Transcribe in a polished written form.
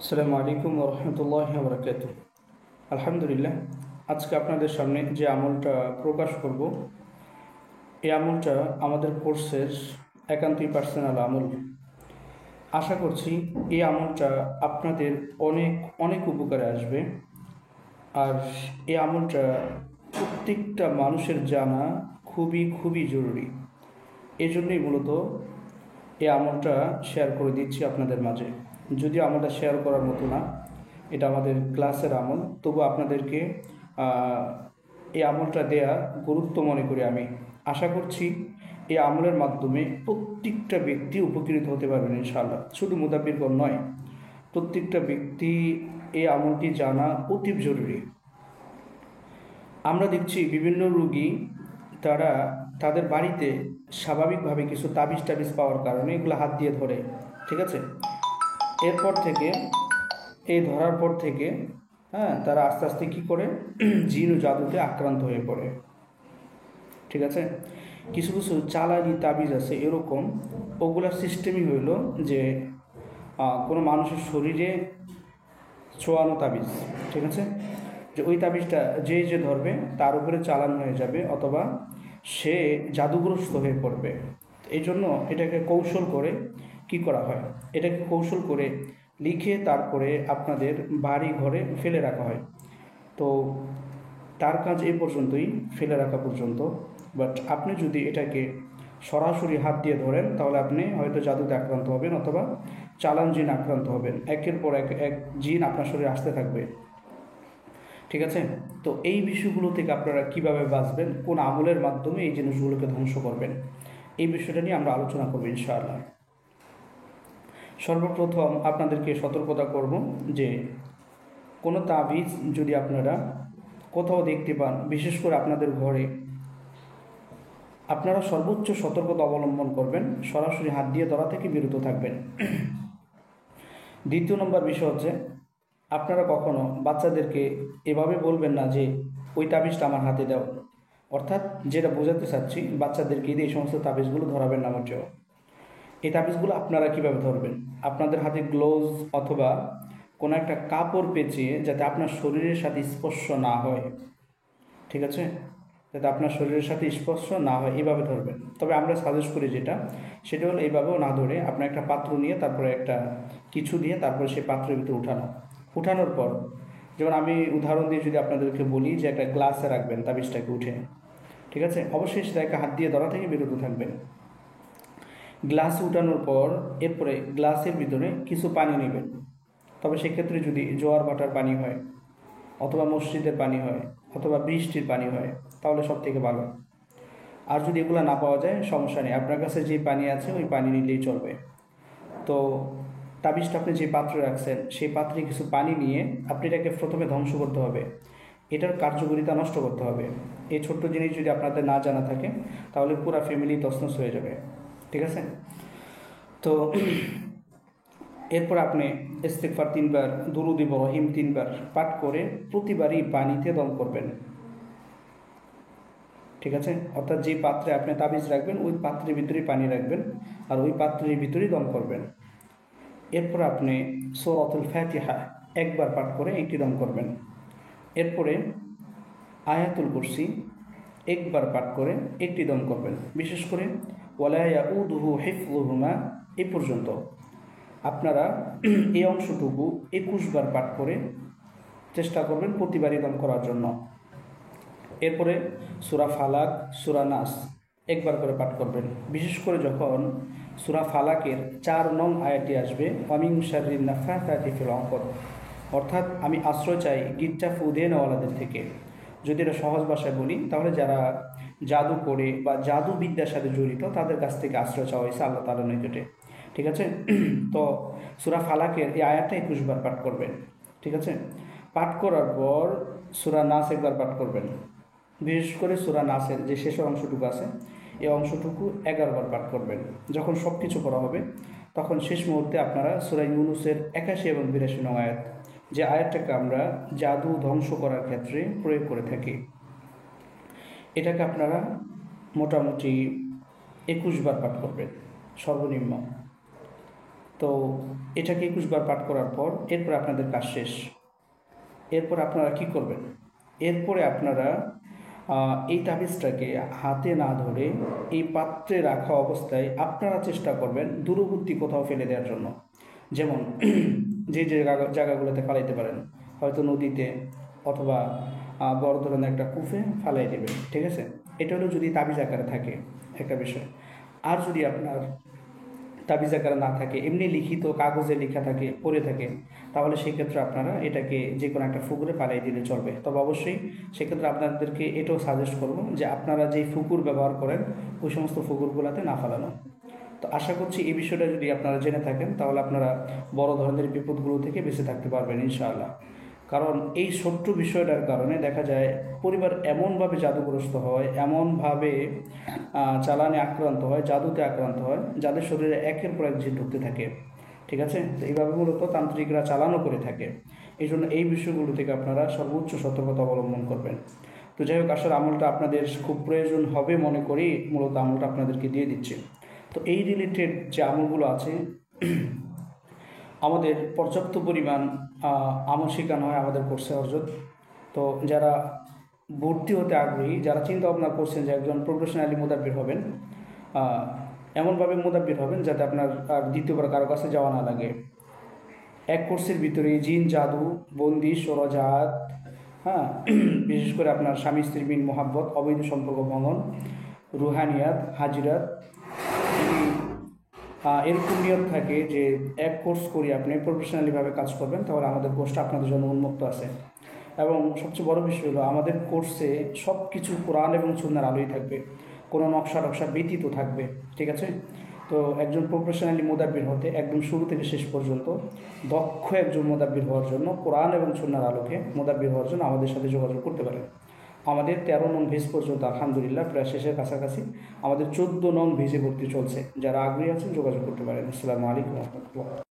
আসসালামু আলাইকুম রহমতুল্লাহ বরকাত। আলহামদুলিল্লাহ, আজকে আপনাদের সামনে যে আমলটা প্রকাশ করব, এই আমলটা আমাদের কোর্সের একান্তই পার্সোনাল আমল। আশা করছি এই আমলটা আপনাদের অনেক অনেক উপকারে আসবে। আর এই আমলটা প্রত্যেকটা মানুষের জানা খুবই খুবই জরুরি। এই জন্যই মূলত এই আমলটা শেয়ার করে দিচ্ছি আপনাদের মাঝে। যদিও আমলটা শেয়ার করার মতো না, এটা আমাদের ক্লাসের আমল, তবু আপনাদেরকে এই আমলটা দেয়া গুরুত্ব মনে করি আমি। আশা করছি এই আমলের মাধ্যমে প্রত্যেকটা ব্যক্তি উপকৃত হতে পারবেন ইনশাআল্লাহ। শুধু মুদাব্বিরগণ নয়, প্রত্যেকটা ব্যক্তি এই আমলটি জানা অতীব জরুরি। আমরা দেখছি বিভিন্ন রোগী তারা তাদের বাড়িতে স্বাভাবিকভাবে কিছু তাবিজ টাবিজ পাওয়ার কারণে এগুলো হাত দিয়ে ধরে, ঠিক আছে। এরপর থেকে এই ধরার পর থেকে তারা আস্তে আস্তে কী করে জিন ও জাদুতে আক্রান্ত হয়ে পড়ে, ঠিক আছে। কিছু কিছু চালানি তাবিজ আছে এরকম, ওগুলার সিস্টেমই হইল যে কোনো মানুষের শরীরে ছোঁয়ানো তাবিজ, ঠিক আছে। যে ওই তাবিজটা যে যে ধরবে তার উপরে চালান হয়ে যাবে, অথবা সে জাদুগ্রস্ত হয়ে পড়বে। এই জন্য এটাকে কৌশল করে কি করা হয়, এটাকে কৌশল করে লিখে তারপরে আপনাদের বাড়ি ঘরে ফেলে রাখা হয়। তো তার কাজ এই পর্যন্তই, ফেলে রাখা পর্যন্ত। বাট আপনি যদি এটাকে সরাসরি হাত দিয়ে ধরেন তাহলে আপনি হয়তো জাদুতে আক্রান্ত হবেন, অথবা চালান জিন আক্রান্ত হবেন। একের পর এক এক জিন আপনার শরীরে আসতে থাকবে, ঠিক আছে। তো এই বিষয়গুলো থেকে আপনারা কিভাবে বাঁচবেন, কোন আমলের মাধ্যমে এই জিনিসগুলোকে ধ্বংস করবেন, এই বিষয়টা নিয়ে আমরা আলোচনা করব ইনশাআল্লাহ। সর্বপ্রথম আপনাদেরকে সতর্কতা করব যে কোনো তাবিজ যদি আপনারা কোথাও দেখতে পান, বিশেষ করে আপনাদের ঘরে, আপনারা সর্বোচ্চ সতর্কতা অবলম্বন করবেন, সরাসরি হাত দিয়ে ধরা থেকে বিরত থাকবেন। দ্বিতীয় নম্বর বিষয় হচ্ছে, আপনারা কখনো বাচ্চাদেরকে এভাবে বলবেন না যে ওই তাবিজটা আমার হাতে দাও। অর্থাৎ যেটা বোঝাতে চাচ্ছি, বাচ্চাদেরকে এই সমস্ত তাবিজগুলো ধরাবেন না মোটেও। এই তাবিজগুলো আপনারা কীভাবে ধরবেন, আপনাদের হাতে গ্লোভস অথবা কোনো একটা কাপড় পেঁচিয়ে, যাতে আপনার শরীরের সাথে স্পর্শ না হয়, ঠিক আছে, যাতে আপনার শরীরের সাথে স্পর্শ না হয়, এইভাবে ধরবেন। তবে আমরা সাজেস্ট করি যেটা, সেটা হলো এইভাবেও না ধরে আপনার একটা পাত্র নিয়ে তারপরে একটা কিছু দিয়ে তারপরে সেই পাত্রের ভিতরে উঠানোর পর, যেমন আমি উদাহরণ দিয়ে যদি আপনাদেরকে বলি যে একটা গ্লাসে রাখবেন তাবিজটাকে উঠে, ঠিক আছে। অবশ্যই সেটাকে হাত দিয়ে ধরা থেকে বিরত থাকবেন। গ্লাস উঠানোর পর এরপরে গ্লাসের ভিতরে কিছু পানি নেবেন। তবে সেক্ষেত্রে যদি জোয়ার ভাটার পানি হয়, অথবা মসজিদের পানি হয়, অথবা বৃষ্টির পানি হয়, তাহলে সব থেকে ভালো। আর যদি এগুলো না পাওয়া যায়, সমস্যা নেই, আপনার কাছে যে পানি আছে ওই পানি নিলেই চলবে। তো তাবিজটা আপনি যে পাত্রে রাখছেন সেই পাত্রে কিছু পানি নিয়ে আপনি এটাকে প্রথমে ধ্বংস করতে হবে, এটার কার্যকারিতা নষ্ট করতে হবে। এই ছোট্ট জিনিস যদি আপনাদের না জানা থাকে তাহলে পুরো ফ্যামিলি তছনছ হয়ে যাবে, ঠিক আছে। তো এরপর আপনি ইস্তিগফার 3 বার, দুরূদ ইব্রাহিম 3 বার পাঠ করে প্রতিবারই পানিতে দম করবেন, ঠিক আছে। অর্থাৎ যে পাত্রে আপনি তাবিজ রাখবেন ওই পাত্রের ভিতরেই পানি রাখবেন, আর ওই পাত্রের ভিতরেই দম করবেন। এরপর আপনি সূরাতুল ফাতিহা একবার পাঠ করে একটি দম করবেন। এরপরে আয়াতুল কুরসি একবার পাঠ করে একটি দম করবেন। বিশেষ করে ওয়ালা ইয়াউদুহু হিফযুহুমা এই পর্যন্ত আপনারা এই অংশটুকু 21 বার পাঠ করে চেষ্টা করবেন প্রতিবারই দম করার জন্য। এরপরে সূরা ফালাক, সূরা নাস একবার করে পাঠ করবেন। বিশেষ করে যখন সূরা ফালাকের 4 নং আয়াতটি আসবে, ওয়ামিন শাররিন নাফাসাতি ফিল উকদ, অর্থাৎ আমি আশ্রয় চাই গির্জা ফু দিয়ে নেওয়ালাদের থেকে। যদি এটা সহজ ভাষায় বলি তাহলে যারা জাদু করে বা জাদুবিদ্যার সাথে জড়িত তাদের কাছ থেকে আশ্রয় চাওয়া হয়েছে আল্লাহ তাআলার নিকটে, ঠিক আছে। তো সূরা ফালাকের এই আয়াতটা 21 বার পাঠ করবেন, ঠিক আছে। পাঠ করার পর সূরা নাস একবার পাঠ করবেন। বিশেষ করে সূরা নাসের যে শেষের অংশটুকু আছে এই অংশটুকু 11 বার পাঠ করবেন। যখন সব কিছু করা হবে তখন শেষ মুহূর্তে আপনারা সূরা ইউনূসের 81 এবং 82 নং আয়াত, যে আয়াতটাকে আমরা জাদু ধ্বংস করার ক্ষেত্রে প্রয়োগ করে থাকি, এটাকে আপনারা মোটামুটি 21 বার পাঠ করবেন সর্বনিম্ন। তো এটাকে 21 বার পাঠ করার পর এরপর আপনাদের কাজ শেষ। এরপর আপনারা কি করবেন? এরপরে আপনারা এই তাবিজটাকে হাতে না ধরে এই পাত্রে রাখা অবস্থায় আপনারা চেষ্টা করবেন দূরবর্তী কোথাও ফেলে দেওয়ার জন্য। যেমন যে জায়গাগুলোতে ফালাইতে পারেন, হয়তো নদীতে অথবা বড় ধরনের একটা কূপে ফালাই দেবেন, ঠিক আছে? এটা হলো যদি তাবিজ আকারে থাকে একটা বিষয়। আর যদি আপনার তাবিজ আকারে না থাকে, এমনি লিখিত কাগজে লেখা থাকে, পড়ে থাকে, তাহলে সেক্ষেত্রে আপনারা এটাকে যে কোনো একটা ফুকুরে পালিয়ে দিলে চলবে। তবে অবশ্যই সেক্ষেত্রে আপনাদেরকে এটাও সাজেস্ট করব যে আপনারা যেই ফুকুর ব্যবহার করেন ওই সমস্ত ফুকুরগুলোতে না ফালানো। তো আশা করছি এই বিষয়টা যদি আপনারা জেনে থাকেন তাহলে আপনারা বড় ধরনের বিপদগুলো থেকে বেঁচে থাকতে পারবেন ইনশাআল্লাহ। কারণ এই ছোট্ট বিষয়টার কারণে দেখা যায় পরিবার এমনভাবে জাদুগ্রস্ত হয়, এমনভাবে চালানে আক্রান্ত হয়, জাদুতে আক্রান্ত হয়, যাদের শরীরে একের পর এক জিন ঢুকতে থাকে, ঠিক আছে? তো এইভাবে মূলত তান্ত্রিকরা চালানো করে থাকে। এই জন্য এই বিষয়গুলো থেকে আপনারা সর্বোচ্চ সতর্কতা অবলম্বন করবেন। তো যাই হোক, আসলে আমলটা আপনাদের খুব প্রয়োজন হবে মনে করি মূলত আমলটা আপনাদেরকে দিয়ে দিচ্ছি। তো এই রিলেটেড যে আমলগুলো আছে আমাদের পর্যাপ্ত পরিমাণ আমল শেখানো হয় আমাদের কোর্সে অর্জন। তো যারা ভর্তি হতে আগ্রহী, যারা চিন্তা ভাবনা করছেন যে একজন প্রফেশনালি মোদাব্বির হবেন, এমনভাবে মোদাব্বির হবেন যাতে আপনার আর দ্বিতীয়বার কারো কাছে যাওয়া না লাগে। এক কোর্সের ভিতরে জিন, জাদু, বন্দিশ ও রজাত, হ্যাঁ, বিশেষ করে আপনার স্বামী স্ত্রীর মিল মোহাব্বত, অবৈধ সম্পর্ক ভঙ্গন, রুহানিয়াত, হাজিরাত, যদি এরকম নিয়ম থাকে যে এক কোর্স করি আপনি প্রফেশনালিভাবে কাজ করবেন, তাহলে আমাদের কোর্সটা আপনাদের জন্য উন্মুক্ত আছে। এবং সবচেয়ে বড় বিষয় হলো আমাদের কোর্সে সব কিছু কোরআন এবং সুন্নাহর আলোই থাকবে, কোনো নকশা ব্যতীত থাকবে, ঠিক আছে? তো একজন প্রফেশনালি মোদাব্বির হতে একদম শুরু থেকে শেষ পর্যন্ত দক্ষ একজন মোদাব্বির হওয়ার জন্য কোরআন এবং সুন্নাহর আলোকে মোদাব্বির হওয়ার জন্য আমাদের সাথে যোগাযোগ করতে পারেন। আমাদের 13 নং ভেজ পর্যন্ত আলহামদুলিল্লাহ প্রায় শেষের কাছাকাছি, আমাদের 14 নং ভেজে ভর্তি চলছে। যারা আগ্রহী আছেন যোগাযোগ করতে পারেন। আসসালামু আলাইকুম রহমতুল্লাহ।